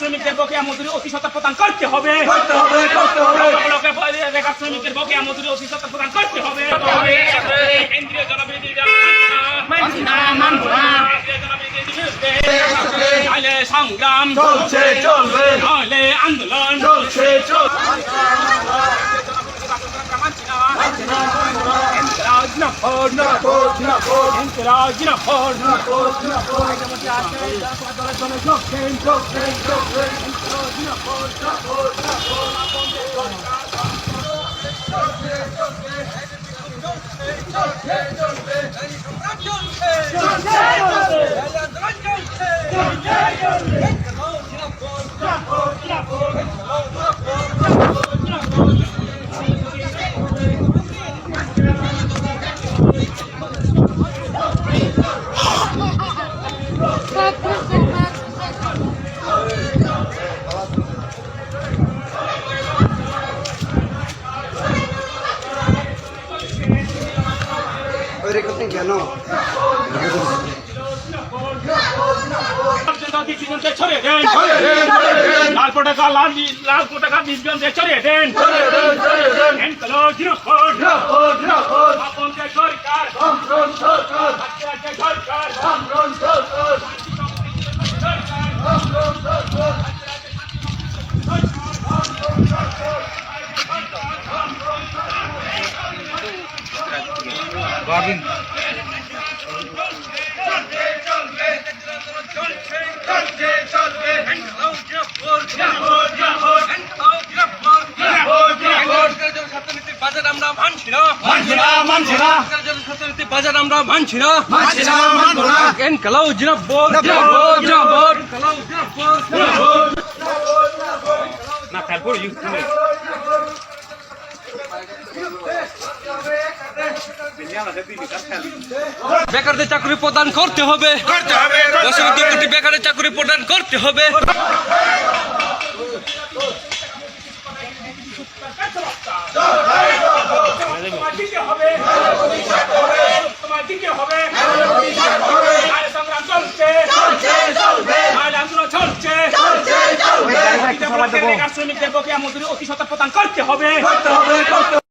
শ্রমিকদের বকেয়া মজুরি অতি সত্ত্বর প্রদান করতে হবে। বেকার শ্রমিকদের বকেয়া মজুরি অতি সত্ত্বর প্রদান করতে হবে। কেন্দ্রীয় জনবিরোধী সংগ্রাম চলছে চলবে, নইলে আন্দোলন চলছে চলবে। কেন ছড়িয়ে দেন, লাল পতাকা নির্জনকে ছড়িয়ে দেন। বাজার আমরা মানছি না বেকারদের চাকরি প্রদান করতে হবে, 2 কোটি বেকারের চাকরি প্রদান করতে হবে। শ্রমিকদের বকেয়া মজুরি অতি সত্ত্বর প্রদান করতে হবে।